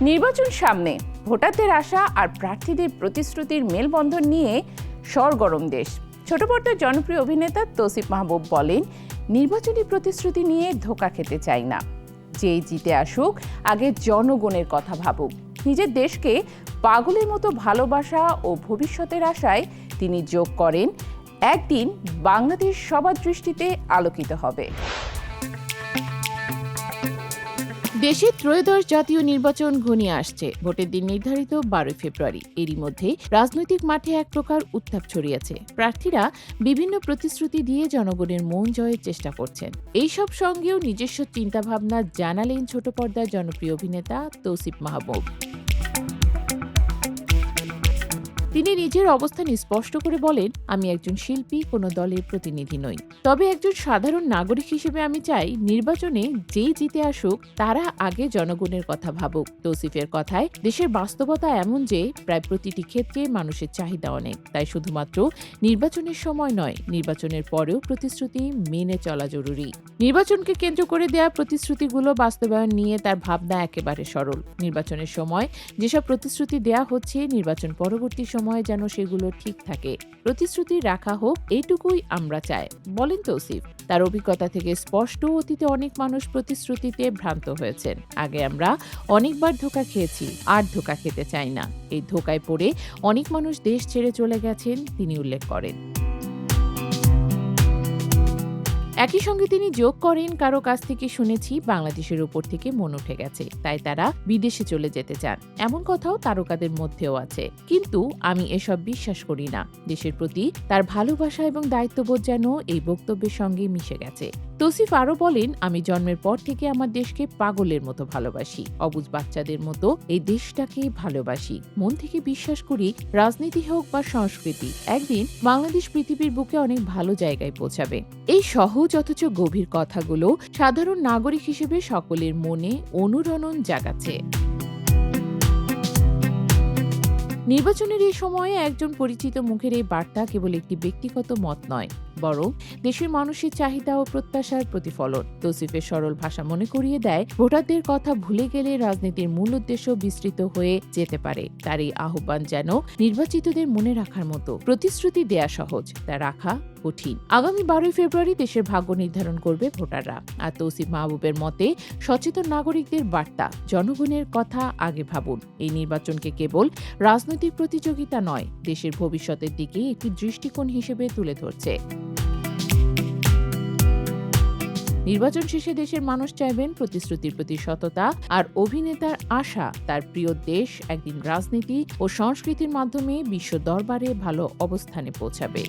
নির্বাচন সামনে, ভোটারদের আশা আর প্রার্থীদের প্রতিশ্রুতির মেলবন্ধন নিয়ে সরগরম দেশ। ছোট পর্দার জনপ্রিয় অভিনেতা তৌসিফ মাহবুব বলেন, নির্বাচনী প্রতিশ্রুতি নিয়ে ধোঁকা খেতে চাই না। যেই জিতে আসুক, আগে জনগণের কথা ভাবুক। নিজের দেশকে পাগলের মতো ভালোবাসা ও ভবিষ্যতের আশায় তিনি যোগ করেন, একদিন বাংলাদেশ সবার দৃষ্টিতে আলোকিত হবে। দেশে ত্রয়োদশ জাতীয় নির্বাচন ঘনিয়ে আসছে। ভোটের দিন নির্ধারিত 12 ফেব্রুয়ারি। এরই মধ্যে রাজনৈতিক মাঠে এক প্রকার উত্তাপ ছড়িয়েছে। প্রার্থীরা বিভিন্ন প্রতিশ্রুতি দিয়ে জনগণের মন জয়ের চেষ্টা করছেন। এইসব সঙ্গেও নিজস্ব চিন্তাভাবনা জানালেন ছোট পর্দার জনপ্রিয় অভিনেতা তৌসিফ মাহবুব। তিনি নিজের অবস্থান স্পষ্ট করে বলেন, আমি একজন শিল্পী, কোনো দলের প্রতিনিধি নই। তবে একজন সাধারণ নাগরিক হিসেবে আমি চাই নির্বাচনে যেই জিতে আসুক তারা আগে জনগণের কথা ভাবুক। তৌসিফের কথায়, দেশের বাস্তবতা এমন যে প্রায় প্রতিটি ক্ষেত্রে মানুষের চাহিদা অনেক। তাই শুধুমাত্র নির্বাচনের সময় নয়, নির্বাচনের পরেও প্রতিশ্রুতি মেনে চলা জরুরি। নির্বাচনকে কেন্দ্র করে দেয়া প্রতিশ্রুতিগুলো বাস্তবায়ন নিয়ে তার ভাবনা একেবারে সরল। নির্বাচনের সময় যেসব প্রতিশ্রুতি দেয়া হচ্ছে, নির্বাচন পরবর্তী সময় যেন সেগুলো ঠিক থাকে। প্রতিশ্রুতি রাখা হোক, এইটুকুই আমরা চাই, বলেন তৌসিফ। তার অভিজ্ঞতা থেকে স্পষ্ট, অতীতে অনেক মানুষ প্রতিশ্রুতিতে ভ্রান্ত হয়েছেন। আগে আমরা অনেকবার ধোঁকা খেয়েছি, আর ধোঁকা খেতে চাই না। এই ধোঁকায় পড়ে অনেক মানুষ দেশ ছেড়ে চলে গেছেন, তিনি উল্লেখ করেন। একই সঙ্গে তিনি যোগ করেন, কারো কাছ থেকে শুনেছি বাংলাদেশের উপর থেকে মন উঠে গেছে, তাই তারা বিদেশে চলে যেতে চান। এমন কথাও তারকাদের মধ্যেও আছে। কিন্তু আমি এসব বিশ্বাস করি না। দেশের প্রতি তার ভালোবাসা এবং দায়িত্ববোধ যেন এই বক্তব্যের সঙ্গে মিশে গেছে। তৌসিফ আরও বলেন, আমি জন্মের পর থেকে আমার দেশকে পাগলের মতো ভালোবাসি, অবুঝ বাচ্চাদের মতো এই দেশটাকে ভালোবাসি। মন থেকে বিশ্বাস করি, রাজনীতি হোক বা সংস্কৃতি, একদিন বাংলাদেশ পৃথিবীর বুকে অনেক ভালো জায়গায় পৌঁছাবে। এই সহজ অথচ গভীর কথাগুলো সাধারণ নাগরিক হিসেবে সকলের মনে অনুরণন জাগাচ্ছে। নির্বাচনের এই সময়ে একজন পরিচিত মুখের এই বার্তা কেবল একটি ব্যক্তিগত মত নয়, বরং দেশের মানুষের চাহিদা ও প্রত্যাশার প্রতিফলন। তৌসিফের সরল ভাষা মনে করিয়ে দেয়, ভোটারদের কথা ভুলে গেলে রাজনীতির মূল উদ্দেশ্য বিস্তৃত হয়ে যেতে পারে। তার এই আহ্বান যেন নির্বাচিতদের মনে রাখার মতো। প্রতিশ্রুতি দেয়া সহজ, তা রাখা কঠিন। আগামী 12 ফেব্রুয়ারি দেশের ভাগ্য নির্ধারণ করবে ভোটাররা। আর তৌসিফ মাহবুবের মতে, সচেতন নাগরিকদের বার্তা, জনগণের কথা আগে ভাবুন। এই নির্বাচনকে কেবল রাজনৈতিক প্রতিযোগিতা নয়, দেশের ভবিষ্যতের দিকে একটি দৃষ্টিকোণ হিসেবে তুলে ধরছে। নির্বাচন শেষে দেশের মানুষ চাইবেন প্রতিশ্রুতির প্রতি সততা, আর অভিনেতার আশা তার প্রিয় দেশ একদিন রাজনীতি ও সংস্কৃতির মাধ্যমে বিশ্ব দরবারে ভালো অবস্থানে পৌঁছাবে।